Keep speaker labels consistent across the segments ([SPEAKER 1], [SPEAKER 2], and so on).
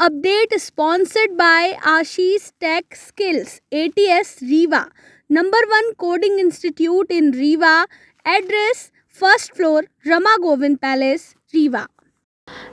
[SPEAKER 1] update sponsored by Ashish Tech Skills, ATS Rewa, number 1 coding institute in Rewa, address first floor, Rama Govind Palace, Rewa.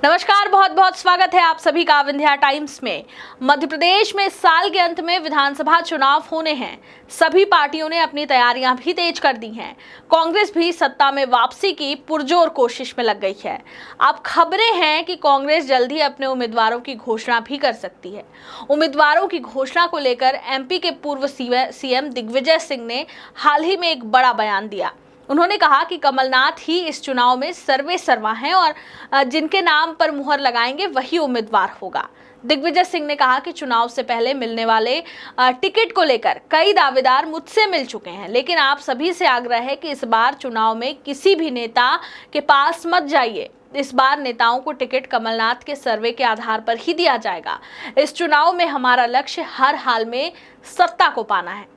[SPEAKER 2] नमस्कार, बहुत बहुत स्वागत है आप सभी का विंध्या टाइम्स में। मध्य प्रदेश में इस साल के अंत में विधानसभा चुनाव होने हैं। सभी पार्टियों ने अपनी तैयारियां भी तेज कर दी हैं। कांग्रेस भी सत्ता में वापसी की पुरजोर कोशिश में लग गई है। अब खबरें हैं कि कांग्रेस जल्द ही अपने उम्मीदवारों की घोषणा भी कर सकती है। उम्मीदवारों की घोषणा को लेकर एमपी के पूर्व सीएम दिग्विजय सिंह ने हाल ही में एक बड़ा बयान दिया। उन्होंने कहा कि कमलनाथ ही इस चुनाव में सर्वे सर्वा हैं और जिनके नाम पर मुहर लगाएंगे वही उम्मीदवार होगा। दिग्विजय सिंह ने कहा कि चुनाव से पहले मिलने वाले टिकट को लेकर कई दावेदार मुझसे मिल चुके हैं, लेकिन आप सभी से आग्रह है कि इस बार चुनाव में किसी भी नेता के पास मत जाइए। इस बार नेताओं को टिकट कमलनाथ के सर्वे के आधार पर ही दिया जाएगा। इस चुनाव में हमारा लक्ष्य हर हाल में सत्ता को पाना है।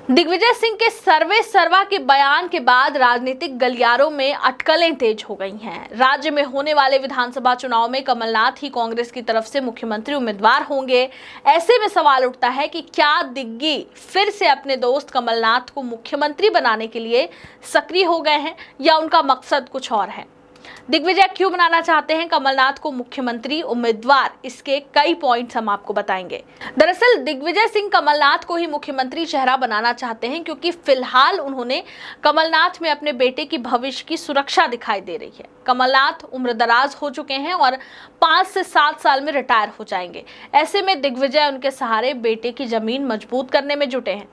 [SPEAKER 2] दिग्विजय सिंह के सर्वे सर्वा के बयान के बाद राजनीतिक गलियारों में अटकलें तेज हो गई हैं। राज्य में होने वाले विधानसभा चुनाव में कमलनाथ ही कांग्रेस की तरफ से मुख्यमंत्री उम्मीदवार होंगे। ऐसे में सवाल उठता है कि क्या दिग्गी फिर से अपने दोस्त कमलनाथ को मुख्यमंत्री बनाने के लिए सक्रिय हो गए हैं या उनका मकसद कुछ और है। दिग्विजय क्यों बनाना चाहते हैं कमलनाथ को मुख्यमंत्री उम्मीदवार, इसके कई पॉइंट्स हम आपको बताएंगे। दरअसल दिग्विजय सिंह कमलनाथ को ही मुख्यमंत्री चेहरा बनाना चाहते हैं क्योंकि फिलहाल उन्होंने कमलनाथ में अपने बेटे की भविष्य की सुरक्षा दिखाई दे रही है। कमलनाथ उम्रदराज हो चुके हैं और 5 से 7 साल में रिटायर हो जाएंगे। ऐसे में दिग्विजय उनके सहारे बेटे की जमीन मजबूत करने में जुटे हैं।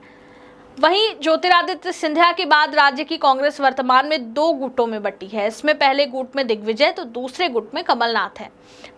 [SPEAKER 2] वहीं ज्योतिरादित्य सिंधिया के बाद राज्य की कांग्रेस वर्तमान में 2 गुटों में बंटी है। इसमें पहले गुट में दिग्विजय तो दूसरे गुट में कमलनाथ है।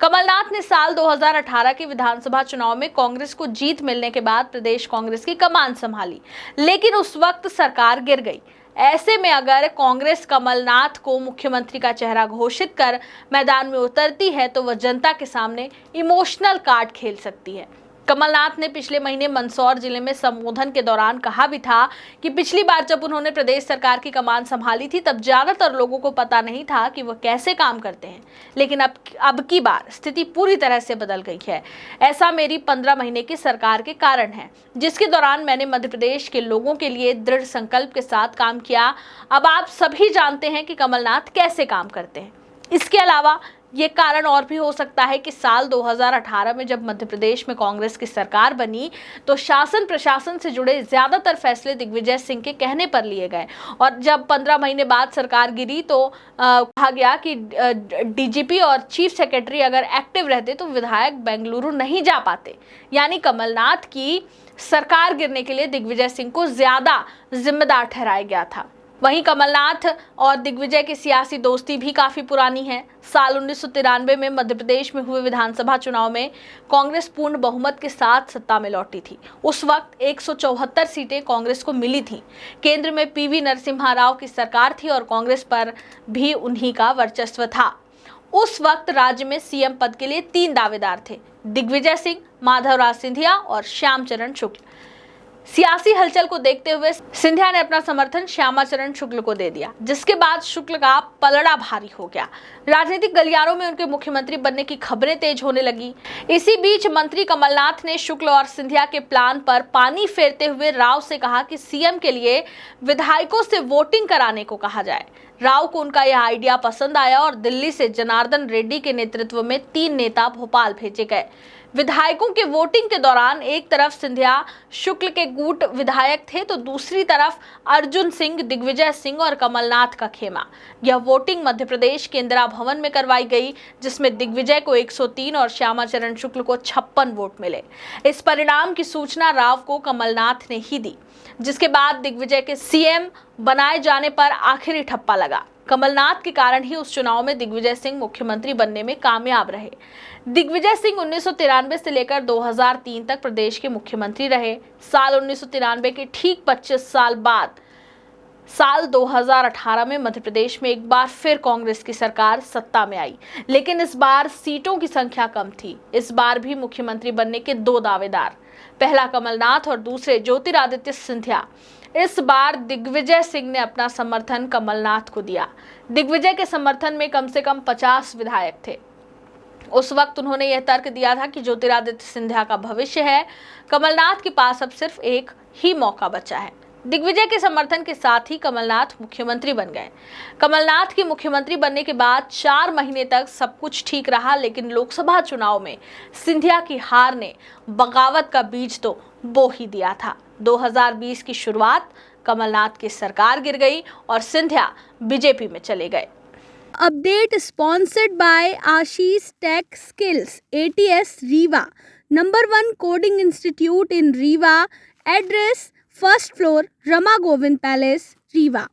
[SPEAKER 2] कमलनाथ ने साल 2018 के विधानसभा चुनाव में कांग्रेस को जीत मिलने के बाद प्रदेश कांग्रेस की कमान संभाली, लेकिन उस वक्त सरकार गिर गई। ऐसे में अगर कांग्रेस कमलनाथ को मुख्यमंत्री का चेहरा घोषित कर मैदान में उतरती है तो वह जनता के सामने इमोशनल कार्ड खेल सकती है। कमलनाथ ने पिछले महीने मंदसौर जिले में संबोधन के दौरान कहा भी था कि पिछली बार जब उन्होंने प्रदेश सरकार की कमान संभाली थी तब ज्यादातर लोगों को पता नहीं था कि वह कैसे काम करते हैं, लेकिन अब की बार स्थिति पूरी तरह से बदल गई है। ऐसा मेरी 15 महीने की सरकार के कारण है, जिसके दौरान मैंने मध्य प्रदेश के लोगों के लिए दृढ़ संकल्प के साथ काम किया। अब आप सभी जानते हैं कि कमलनाथ कैसे काम करते हैं। इसके अलावा ये कारण और भी हो सकता है कि साल 2018 में जब मध्य प्रदेश में कांग्रेस की सरकार बनी तो शासन प्रशासन से जुड़े ज्यादातर फैसले दिग्विजय सिंह के कहने पर लिए गए और जब 15 महीने बाद सरकार गिरी तो कहा गया कि डीजीपी और चीफ सेक्रेटरी अगर एक्टिव रहते तो विधायक बेंगलुरु नहीं जा पाते। यानी कमलनाथ की सरकार गिरने के लिए दिग्विजय सिंह को ज्यादा जिम्मेदार ठहराया गया था। वहीं कमलनाथ और दिग्विजय की सियासी दोस्ती भी काफी पुरानी है। साल 1993 में मध्य प्रदेश में हुए विधानसभा चुनाव में कांग्रेस पूर्ण बहुमत के साथ सत्ता में लौटी थी। उस वक्त 174 सीटें कांग्रेस को मिली थी। केंद्र में पीवी नरसिम्हा राव की सरकार थी और कांग्रेस पर भी उन्हीं का वर्चस्व था। उस वक्त राज्य में सीएम पद के लिए 3 दावेदार थे, दिग्विजय सिंह, माधवराज सिंधिया और श्यामचरण शुक्ल। सियासी हलचल को देखते हुए सिंधिया ने अपना समर्थन श्यामाचरण शुक्ल को दे दिया, जिसके बाद शुक्ल का पलड़ा भारी हो गया। राजनीतिक गलियारों में उनके मुख्यमंत्री बनने की खबरें तेज होने लगी। इसी बीच मंत्री कमलनाथ ने शुक्ल और सिंधिया के प्लान पर पानी फेरते हुए राव से कहा कि सीएम के लिए विधायकों से वोटिंग कराने को कहा जाए। राव को उनका यह आइडिया पसंद आया और दिल्ली से जनार्दन रेड्डी के नेतृत्व में 3 नेता भोपाल भेजे गए। विधायकों के वोटिंग के दौरान एक तरफ सिंधिया शुक्ल के गुट विधायक थे तो दूसरी तरफ अर्जुन सिंह, दिग्विजय सिंह और कमलनाथ का खेमा। यह वोटिंग मध्य प्रदेश के इंदिरा भवन में करवाई गई, जिसमें दिग्विजय को 103 और श्यामाचरण शुक्ल को 56 वोट मिले। इस परिणाम की सूचना राव को कमलनाथ ने ही दी, जिसके बाद दिग्विजय के सीएम बनाए जाने पर आखिरी ठप्पा लगा। कमलनाथ के कारण ही उस चुनाव में दिग्विजय सिंह मुख्यमंत्री बनने में कामयाब रहे। दिग्विजय सिंह 1993 से लेकर 2003 तक प्रदेश के मुख्यमंत्री रहे। साल 1993 के ठीक 25 साल बाद साल 2018 में मध्य प्रदेश में एक बार फिर कांग्रेस की सरकार सत्ता में आई, लेकिन इस बार सीटों की संख्या कम थी। इस बार भी मुख्यमंत्री बनने के 2 दावेदार, पहला कमलनाथ और दूसरे ज्योतिरादित्य सिंधिया। इस बार दिग्विजय सिंह ने अपना समर्थन कमलनाथ को दिया। दिग्विजय के समर्थन में कम से कम 50 विधायक थे। उस वक्त उन्होंने यह तर्क दिया था कि ज्योतिरादित्य सिंधिया का भविष्य है, कमलनाथ के पास अब सिर्फ एक ही मौका बचा है। दिग्विजय के समर्थन के साथ ही कमलनाथ मुख्यमंत्री बन गए। कमलनाथ के मुख्यमंत्री बनने के बाद 4 महीने तक सब कुछ ठीक रहा, लेकिन लोकसभा चुनाव में सिंधिया की हार ने बगावत का बीज तो बो ही दिया था। 2020 की शुरुआत कमलनाथ की सरकार गिर गई और सिंधिया बीजेपी में चले गए।
[SPEAKER 1] Update sponsored by Ashish Tech Skills, ATS Riva, #1 coding institute in Riva. Address: 1st floor, Rama Govind Palace, Riva.